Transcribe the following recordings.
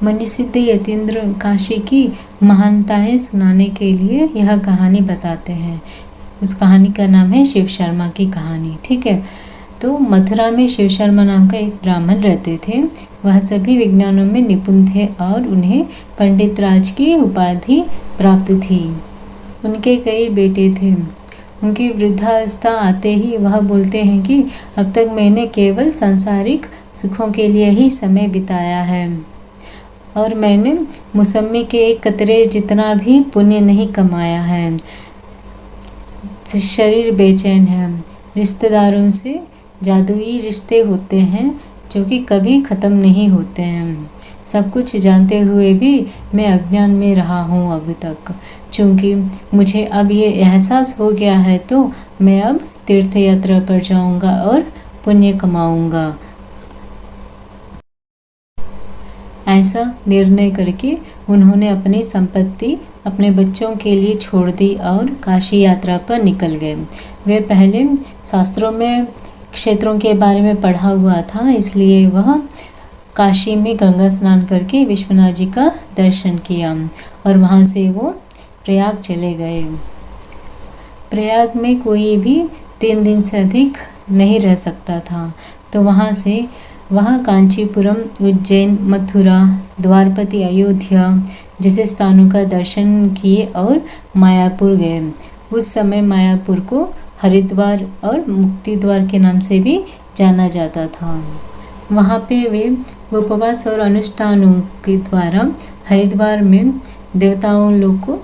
मणिसिद्ध यतीन्द्र काशी की महानताएं सुनाने के लिए यह कहानी बताते हैं। उस कहानी का नाम है शिव शर्मा की कहानी। ठीक है, तो मथुरा में शिव शर्मा नाम का एक ब्राह्मण रहते थे। वह सभी विज्ञानों में निपुण थे और उन्हें पंडित राज की उपाधि प्राप्त थी। उनके कई बेटे थे। उनकी वृद्धावस्था आते ही वह बोलते हैं कि अब तक मैंने केवल सांसारिक सुखों के लिए ही समय बिताया है और मैंने मौसमी के एक कतरे जितना भी पुण्य नहीं कमाया है। शरीर बेचैन है। रिश्तेदारों से जादुई रिश्ते होते हैं जो कि कभी ख़त्म नहीं होते हैं। सब कुछ जानते हुए भी मैं अज्ञान में रहा हूँ अभी तक। चूँकि मुझे अब ये एहसास हो गया है तो मैं अब तीर्थ यात्रा पर जाऊँगा और पुण्य कमाऊँगा। ऐसा निर्णय करके उन्होंने अपनी संपत्ति अपने बच्चों के लिए छोड़ दी और काशी यात्रा पर निकल गए। वे पहले शास्त्रों में क्षेत्रों के बारे में पढ़ा हुआ था, इसलिए वह काशी में गंगा स्नान करके विश्वनाथ जी का दर्शन किया और वहाँ से वो प्रयाग चले गए। प्रयाग में कोई भी 3 दिन से अधिक नहीं रह सकता था, तो वहाँ से वह कांचीपुरम, उज्जैन, मथुरा, द्वारपति, अयोध्या जैसे स्थानों का दर्शन किए और मायापुर गए। उस समय मायापुर को हरिद्वार और मुक्ति द्वार के नाम से भी जाना जाता था। वहाँ पे वे उपवास और अनुष्ठानों के द्वारा हरिद्वार में देवताओं लोग को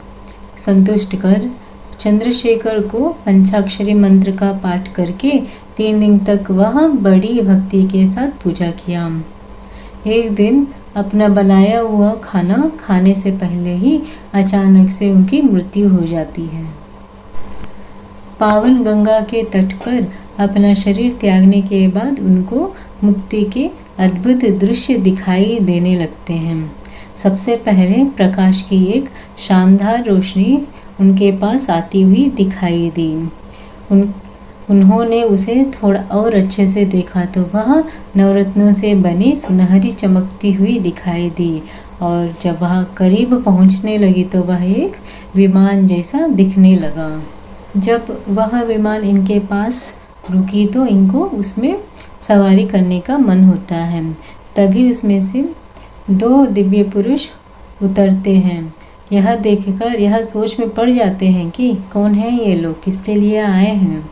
संतुष्ट कर चंद्रशेखर को पंचाक्षरी मंत्र का पाठ करके 3 दिन तक वह बड़ी भक्ति के साथ पूजा किया। एक दिन अपना बनाया हुआ खाना खाने से पहले ही अचानक से उनकी मृत्यु हो जाती है। पावन गंगा के तट पर अपना शरीर त्यागने के बाद उनको मुक्ति के अद्भुत दृश्य दिखाई देने लगते हैं। सबसे पहले प्रकाश की एक शानदार रोशनी उनके पास आती हुई दिखाई दी। उन्होंने उसे थोड़ा और अच्छे से देखा तो वह नवरत्नों से बनी सुनहरी चमकती हुई दिखाई दी और जब वह करीब पहुंचने लगी तो वह एक विमान जैसा दिखने लगा। जब वह विमान इनके पास रुकी तो इनको उसमें सवारी करने का मन होता है। तभी उसमें से 2 दिव्य पुरुष उतरते हैं। यह देखकर यह सोच में पड़ जाते हैं कि कौन है ये लोग, किसके लिए आए हैं।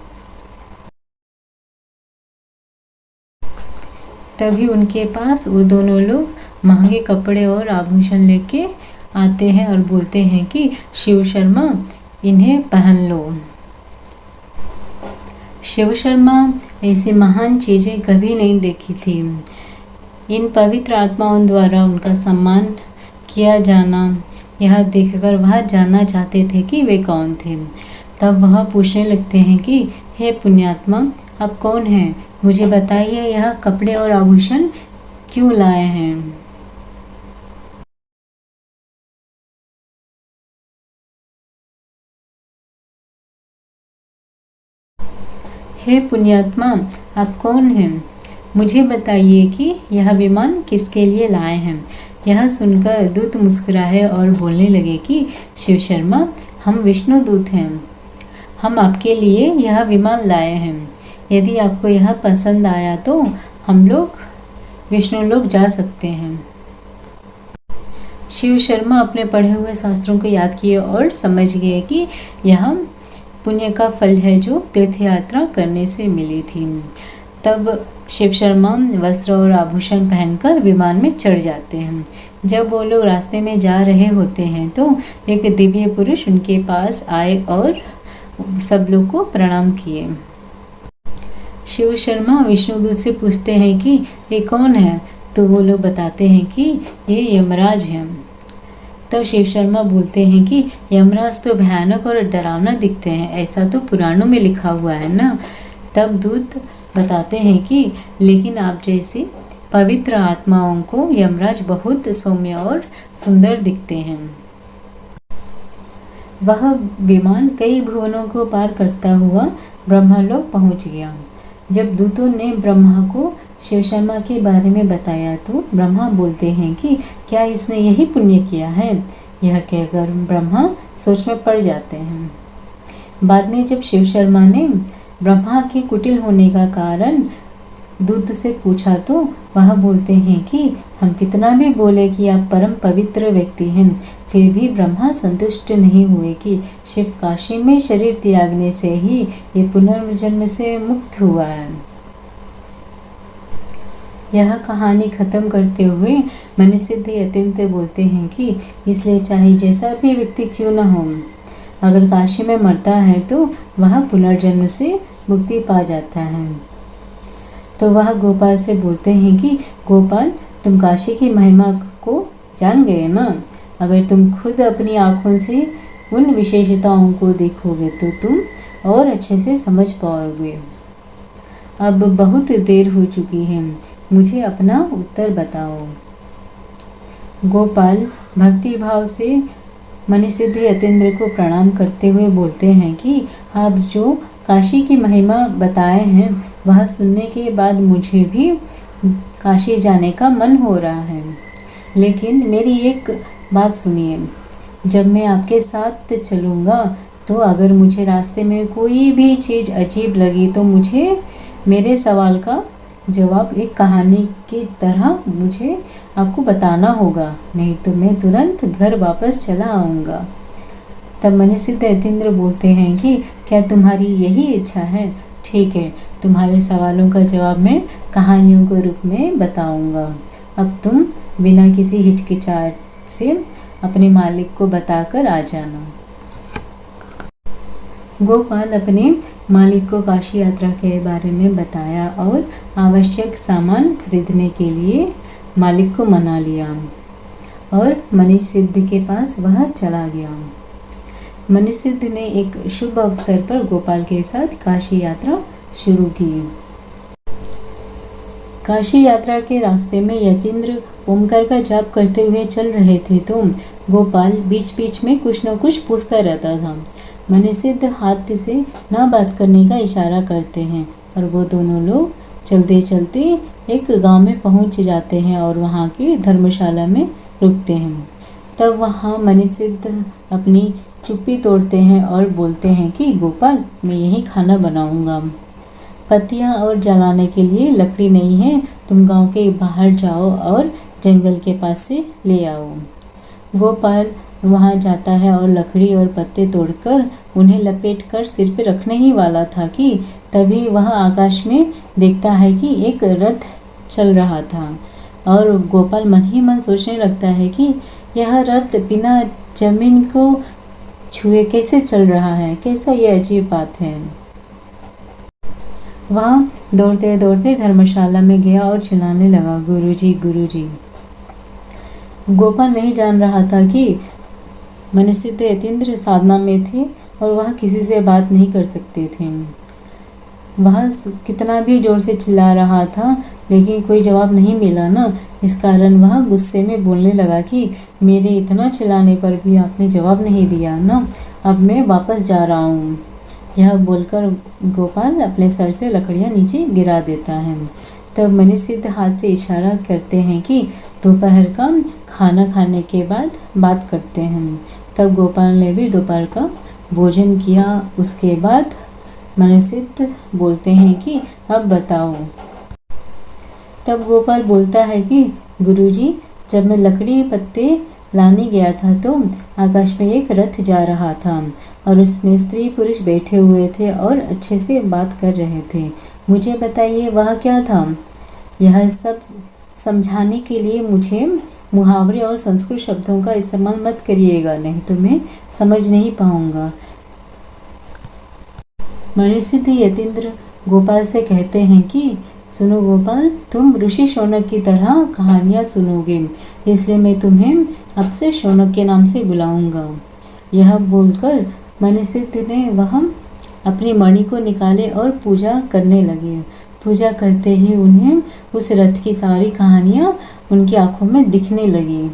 तभी उनके पास वो दोनों लोग महंगे कपड़े और आभूषण लेके आते हैं और बोलते हैं कि शिव शर्मा इन्हें पहन लो। शिव शर्मा ऐसी महान चीज़ें कभी नहीं देखी थी। इन पवित्र आत्माओं द्वारा उनका सम्मान किया जाना यह देखकर वह जानना चाहते थे कि वे कौन थे। तब वह पूछने लगते हैं कि हे पुण्यात्मा, आप कौन हैं? मुझे बताइए, यह कपड़े और आभूषण क्यों लाए हैं? हे पुण्यात्मा, आप कौन हैं? मुझे बताइए कि यह विमान किसके लिए लाए हैं। यह सुनकर दूत मुस्कुराए और बोलने लगे कि शिव शर्मा, हम विष्णु दूत हैं। हम आपके लिए यह विमान लाए हैं। यदि आपको यह पसंद आया तो हम लोग विष्णु लोग जा सकते हैं। शिव शर्मा अपने पढ़े हुए शास्त्रों को याद किए और समझ गए कि यह पुण्य का फल है जो तीर्थ यात्रा करने से मिली थी। तब शिव शर्मा वस्त्र और आभूषण पहनकर विमान में चढ़ जाते हैं। जब वो लोग रास्ते में जा रहे होते हैं तो एक दिव्य पुरुष उनके पास आए और सब लोग को प्रणाम किए। शिव शर्मा विष्णुदूत से पूछते हैं कि ये कौन है, तो वो लोग बताते हैं कि ये यमराज हैं। तब शिव शर्मा बोलते हैं कि यमराज तो भयानक और डरावना दिखते हैं, ऐसा तो पुराणों में लिखा हुआ है ना। तब दूत बताते हैं कि लेकिन आप जैसी पवित्र आत्माओं को यमराज बहुत सौम्य और सुंदर दिखते हैं। वह विमान कई भुवनों को पार करता हुआ ब्रह्मलोक पहुंच गया। जब दूतों ने ब्रह्मा को शिव शर्मा के बारे में बताया तो ब्रह्मा बोलते हैं कि क्या इसने यही पुण्य किया है। यह कहकर ब्रह्मा सोच में पड़ जाते हैं। बाद में जब शिव शर्मा ने ब्रह्मा के कुटिल होने का कारण दूत से पूछा तो वह बोलते हैं कि हम कितना भी बोले कि आप परम पवित्र व्यक्ति हैं, फिर भी ब्रह्मा संतुष्ट नहीं हुए कि शिव काशी में शरीर त्यागने से ही ये पुनर्जन्म से मुक्त हुआ है। यह कहानी खत्म करते हुए मणिसिद्ध यतीन्द्र बोलते हैं कि इसलिए चाहे जैसा भी व्यक्ति क्यों न हो, अगर काशी में मरता है तो वह पुनर्जन्म से मुक्ति पा जाता है। तो वह गोपाल से बोलते हैं कि गोपाल, तुम काशी की महिमा को जान गए ना। अगर तुम खुद अपनी आँखों से उन विशेषताओं को देखोगे तो तुम और अच्छे से समझ पाओगे। अब बहुत देर हो चुकी है, मुझे अपना उत्तर बताओ। गोपाल भक्ति भाव से मणिसिद्ध यतीन्द्र को प्रणाम करते हुए बोलते हैं कि आप जो काशी की महिमा बताए हैं वह सुनने के बाद मुझे भी काशी जाने का मन हो रहा है। लेकिन मेरी एक बात सुनिए, जब मैं आपके साथ चलूँगा तो अगर मुझे रास्ते में कोई भी चीज़ अजीब लगी तो मुझे मेरे सवाल का जवाब एक कहानी की तरह मुझे आपको बताना होगा, नहीं तो मैं तुरंत घर वापस चला आऊँगा। तब मणिसिद्ध यतीन्द्र बोलते हैं कि क्या तुम्हारी यही इच्छा है? ठीक है, तुम्हारे सवालों का जवाब मैं कहानियों के रूप में बताऊंगा। अब तुम बिना किसी हिचकिचाहट से अपने मालिक को बताकर आ जाना। गोपाल अपने मालिक को काशी यात्रा के बारे में बताया और आवश्यक सामान खरीदने के लिए मालिक को मना लिया और मणिसिद्ध के पास वह चला गया। मणिसिद्ध ने एक शुभ अवसर पर गोपाल के साथ काशी यात्रा शुरू की। काशी यात्रा के रास्ते में यतीन्द्र ओमकार का जाप करते हुए चल रहे थे तो गोपाल बीच बीच में कुछ न कुछ पूछता रहता था। मणिसिद्ध हाथ से ना बात करने का इशारा करते हैं और वो दोनों लोग चलते चलते एक गांव में पहुंच जाते हैं और वहां की धर्मशाला में रुकते हैं। तब वहां मणिसिद्ध अपनी चुप्पी तोड़ते हैं और बोलते हैं कि गोपाल, मैं यही खाना बनाऊंगा। पत्तियां और जलाने के लिए लकड़ी नहीं है, तुम गांव के बाहर जाओ और जंगल के पास से ले आओ। गोपाल वहां जाता है और लकड़ी और पत्ते तोड़कर उन्हें लपेटकर सिर पे रखने ही वाला था कि तभी वह आकाश में देखता है कि एक रथ चल रहा था और गोपाल मन ही मन सोचने लगता है कि यह रथ बिना जमीन को छुए कैसे चल रहा है, कैसा ये अजीब बात है। वह दौड़ते दौड़ते धर्मशाला में गया और चिल्लाने लगा, गुरुजी गुरुजी। गोपाल नहीं जान रहा था कि मणिसिद्ध यतीन्द्र साधना में थे और वह किसी से बात नहीं कर सकते थे। वह कितना भी जोर से चिल्ला रहा था लेकिन कोई जवाब नहीं मिला ना, इस कारण वह गुस्से में बोलने लगा कि मेरे इतना चिल्लाने पर भी आपने जवाब नहीं दिया ना, अब मैं वापस जा रहा हूँ। यह बोलकर गोपाल अपने सर से लकड़ियाँ नीचे गिरा देता है। तब मणिसिद्ध हाथ से इशारा करते हैं कि दोपहर का खाना खाने के बाद बात करते हैं। तब गोपाल ने भी दोपहर का भोजन किया। उसके बाद मणिसिद्ध बोलते हैं कि अब बताओ। तब गोपाल बोलता है कि गुरुजी, जब मैं लकड़ी पत्ते लाने गया था तो आकाश में एक रथ जा रहा था और उसमें स्त्री पुरुष बैठे हुए थे और अच्छे से बात कर रहे थे। मुझे बताइए वह क्या था? यह सब समझाने के लिए मुझे मुहावरे और संस्कृत शब्दों का इस्तेमाल मत करिएगा, नहीं तो मैं समझ नहीं पाऊंगा। मणिसिद्ध यतीन्द्र गोपाल से कहते हैं कि सुनो गोपाल, तुम ऋषि शौनक की तरह कहानियाँ सुनोगे, इसलिए मैं तुम्हें अब से शौनक के नाम से बुलाऊंगा। यह बोलकर मणिसिद्ध ने वह अपनी मणि को निकाले और पूजा करने लगे। पूजा करते ही उन्हें उस रथ की सारी कहानियाँ उनकी आंखों में दिखने लगी।